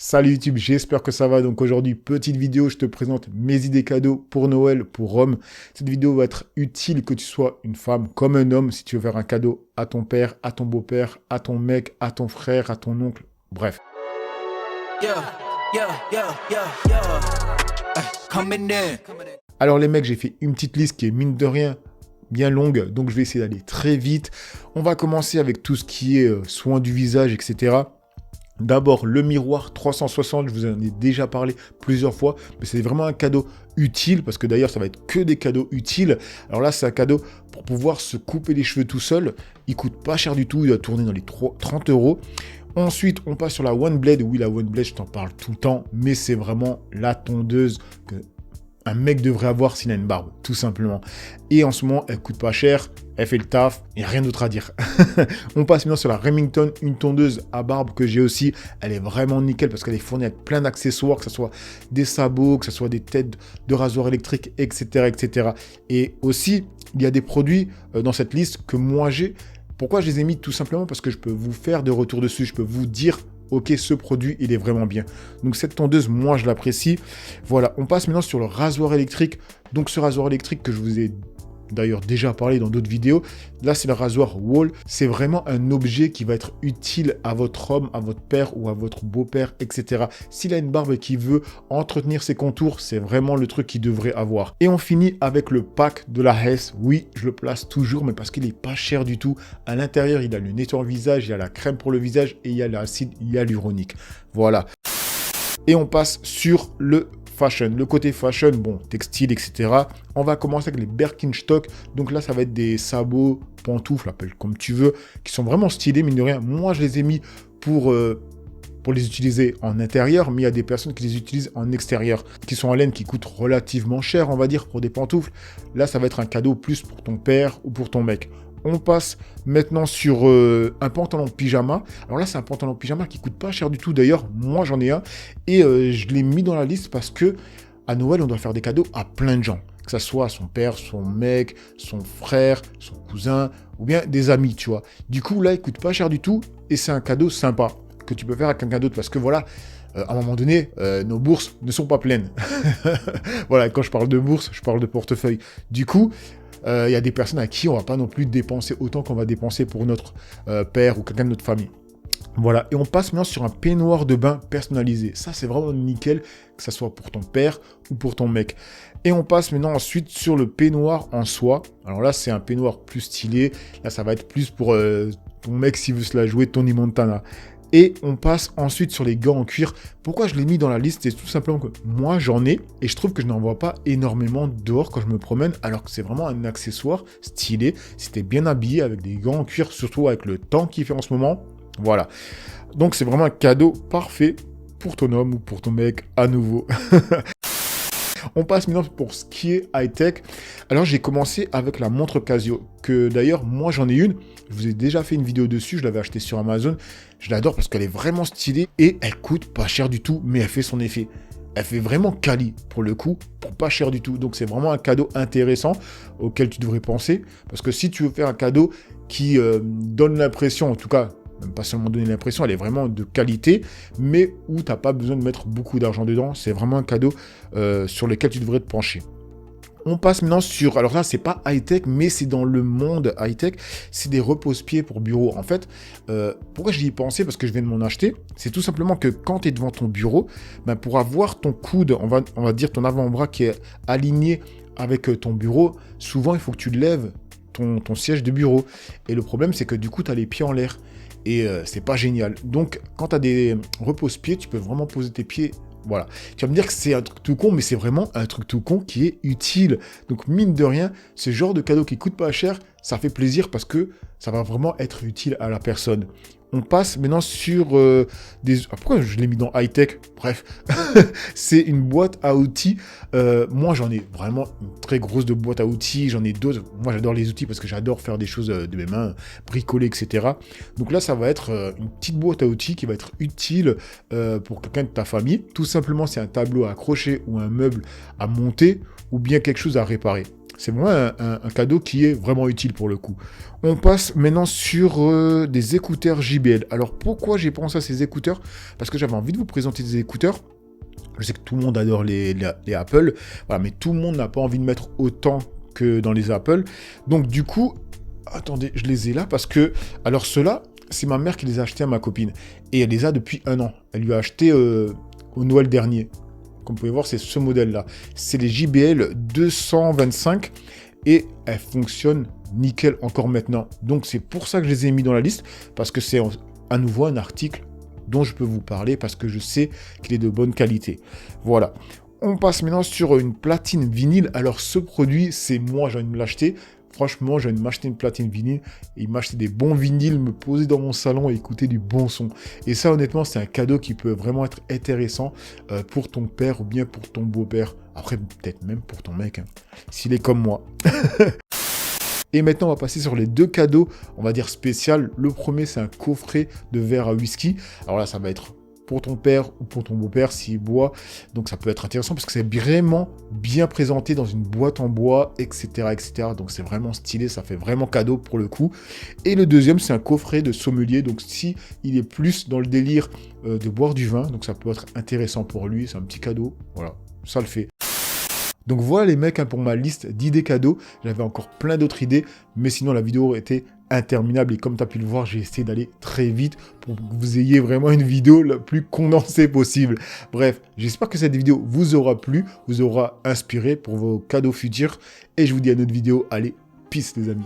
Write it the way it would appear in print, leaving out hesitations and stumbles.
Salut YouTube, j'espère que ça va. Donc aujourd'hui, petite vidéo, je te présente mes idées cadeaux pour Noël, pour Rome. Cette vidéo va être utile que tu sois une femme comme un homme, si tu veux faire un cadeau à ton père, à ton beau-père, à ton mec, à ton frère, à ton oncle, bref. Alors les mecs, j'ai fait une petite liste qui est mine de rien bien longue, donc je vais essayer d'aller très vite. On va commencer avec tout ce qui est soin du visage, etc. D'abord, le miroir 360, je vous en ai déjà parlé plusieurs fois, mais c'est vraiment un cadeau utile, parce que d'ailleurs, ça va être que des cadeaux utiles. Alors là, c'est un cadeau pour pouvoir se couper les cheveux tout seul. Il coûte pas cher du tout, il va tourner dans les 30 €. Ensuite, on passe sur la One Blade. Oui, la One Blade, je t'en parle tout le temps, mais c'est vraiment la tondeuse que un mec devrait avoir s'il a une barbe, tout simplement. Et en ce moment, elle coûte pas cher, elle fait le taf, il n'y a rien d'autre à dire. On passe maintenant sur la Remington, une tondeuse à barbe que j'ai aussi. Elle est vraiment nickel parce qu'elle est fournie avec plein d'accessoires, que ce soit des sabots, que ce soit des têtes de rasoir électrique, etc., etc. Et aussi, il y a des produits dans cette liste que moi j'ai. Pourquoi je les ai mis? Tout simplement parce que je peux vous faire des retours dessus, je peux vous dire ok, ce produit, il est vraiment bien. Donc cette tondeuse, moi, je l'apprécie. Voilà, on passe maintenant sur le rasoir électrique. Donc ce rasoir électrique que je vous ai d'ailleurs déjà parlé dans d'autres vidéos, là, c'est le rasoir Wall. C'est vraiment un objet qui va être utile à votre homme, à votre père ou à votre beau-père, etc. S'il a une barbe et qu'il veut entretenir ses contours, c'est vraiment le truc qu'il devrait avoir. Et on finit avec le pack de la Hess. Oui, je le place toujours, mais parce qu'il n'est pas cher du tout. À l'intérieur, il y a le nettoyant visage, il y a la crème pour le visage et il y a l'acide hyaluronique. Voilà. Et on passe sur le fashion. Le côté fashion, bon, textile, etc. On va commencer avec les Birkenstock. Donc là, ça va être des sabots, pantoufles, appelle comme tu veux, qui sont vraiment stylés, mine de rien. Moi, je les ai mis pour les utiliser en intérieur, mais il y a des personnes qui les utilisent en extérieur, qui sont en laine, qui coûtent relativement cher, on va dire, pour des pantoufles. Là, ça va être un cadeau plus pour ton père ou pour ton mec. On passe maintenant sur un pantalon pyjama. Alors là, c'est un pantalon pyjama qui coûte pas cher du tout. D'ailleurs, moi, j'en ai un. Et je l'ai mis dans la liste parce que à Noël, on doit faire des cadeaux à plein de gens. Que ce soit son père, son mec, son frère, son cousin, ou bien des amis, tu vois. Du coup, là, il coûte pas cher du tout. Et c'est un cadeau sympa que tu peux faire avec quelqu'un d'autre. Parce que voilà, à un moment donné, nos bourses ne sont pas pleines. Voilà, quand je parle de bourse, je parle de portefeuille. Du coup, il y a des personnes à qui on va pas non plus dépenser autant qu'on va dépenser pour notre père ou quelqu'un de notre famille. Voilà, et on passe maintenant sur un peignoir de bain personnalisé. Ça, c'est vraiment nickel, que ça soit pour ton père ou pour ton mec. Et on passe maintenant ensuite sur le peignoir en soie. Alors là, c'est un peignoir plus stylé. Là, ça va être plus pour ton mec s'il veut se la jouer, Tony Montana. Et on passe ensuite sur les gants en cuir. Pourquoi je l'ai mis dans la liste? C'est tout simplement que moi, j'en ai et je trouve que je n'en vois pas énormément dehors quand je me promène, alors que c'est vraiment un accessoire stylé. Si t'es bien habillé avec des gants en cuir, surtout avec le temps qu'il fait en ce moment, voilà. Donc c'est vraiment un cadeau parfait pour ton homme ou pour ton mec à nouveau. On passe maintenant pour ce qui est high-tech. Alors, j'ai commencé avec la montre Casio, que d'ailleurs, moi, j'en ai une. Je vous ai déjà fait une vidéo dessus, je l'avais achetée sur Amazon. Je l'adore parce qu'elle est vraiment stylée et elle coûte pas cher du tout, mais elle fait son effet. Elle fait vraiment quali, pour le coup, pour pas cher du tout. Donc, c'est vraiment un cadeau intéressant auquel tu devrais penser. Parce que si tu veux faire un cadeau qui donne l'impression, en tout cas, même pas seulement donner l'impression, elle est vraiment de qualité, mais où tu n'as pas besoin de mettre beaucoup d'argent dedans. C'est vraiment un cadeau sur lequel tu devrais te pencher. On passe maintenant sur... Alors là, c'est pas high-tech, mais c'est dans le monde high-tech. C'est des repose-pieds pour bureau. En fait, pourquoi j'y ai pensé? Parce que je viens de m'en acheter. C'est tout simplement que quand tu es devant ton bureau, ben pour avoir ton coude, on va dire ton avant-bras qui est aligné avec ton bureau, souvent, il faut que tu lèves ton siège de bureau. Et le problème, c'est que du coup, tu as les pieds en l'air. Et c'est pas génial. Donc, quand tu as des repose-pieds, tu peux vraiment poser tes pieds. Voilà. Tu vas me dire que c'est un truc tout con, mais c'est vraiment un truc tout con qui est utile. Donc, mine de rien, ce genre de cadeau qui coûte pas cher, ça fait plaisir parce que ça va vraiment être utile à la personne. On passe maintenant sur des... Ah, pourquoi je l'ai mis dans high-tech? Bref, c'est une boîte à outils. Moi, j'en ai vraiment une très grosse de boîte à outils. J'en ai d'autres. Moi, j'adore les outils parce que j'adore faire des choses de mes mains, bricoler, etc. Donc là, ça va être une petite boîte à outils qui va être utile pour quelqu'un de ta famille. Tout simplement, c'est un tableau à accrocher ou un meuble à monter ou bien quelque chose à réparer. c'est vraiment un cadeau qui est vraiment utile pour le coup. On passe maintenant sur des écouteurs JBL. Alors pourquoi j'ai pensé à ces écouteurs? Parce que j'avais envie de vous présenter des écouteurs. Je sais que tout le monde adore les Apple, voilà, mais tout le monde n'a pas envie de mettre autant que dans les Apple. Donc du coup, attendez, je les ai là parce que, alors ceux-là, c'est ma mère qui les a achetés à ma copine. Et elle les a depuis 1 an. Elle lui a acheté au Noël dernier. Comme vous pouvez voir, c'est ce modèle-là. C'est les JBL 225 et elles fonctionnent nickel encore maintenant. Donc c'est pour ça que je les ai mis dans la liste, parce que c'est à nouveau un article dont je peux vous parler, parce que je sais qu'il est de bonne qualité. Voilà. On passe maintenant sur une platine vinyle. Alors ce produit, c'est moi, j'ai envie de me l'acheter. Franchement, j'ai envie de m'acheter une platine vinyle et m'acheter des bons vinyles, me poser dans mon salon et écouter du bon son. Et ça, honnêtement, c'est un cadeau qui peut vraiment être intéressant pour ton père ou bien pour ton beau-père. Après, peut-être même pour ton mec, hein, s'il est comme moi. Et maintenant, on va passer sur les 2 cadeaux, on va dire spéciaux. Le premier, c'est un coffret de verre à whisky. Alors là, ça va être pour ton père ou pour ton beau-père s'il boit. Donc ça peut être intéressant parce que c'est vraiment bien présenté dans une boîte en bois, etc., etc. Donc c'est vraiment stylé, ça fait vraiment cadeau pour le coup. Et le deuxième, c'est un coffret de sommelier. Donc si il est plus dans le délire de boire du vin, donc ça peut être intéressant pour lui. C'est un petit cadeau, voilà, ça le fait. Donc voilà les mecs, hein, pour ma liste d'idées cadeaux. J'avais encore plein d'autres idées, mais sinon la vidéo était interminable. Et comme tu as pu le voir, j'ai essayé d'aller très vite pour que vous ayez vraiment une vidéo la plus condensée possible. Bref, j'espère que cette vidéo vous aura plu, vous aura inspiré pour vos cadeaux futurs. Et je vous dis à une autre vidéo. Allez, peace les amis.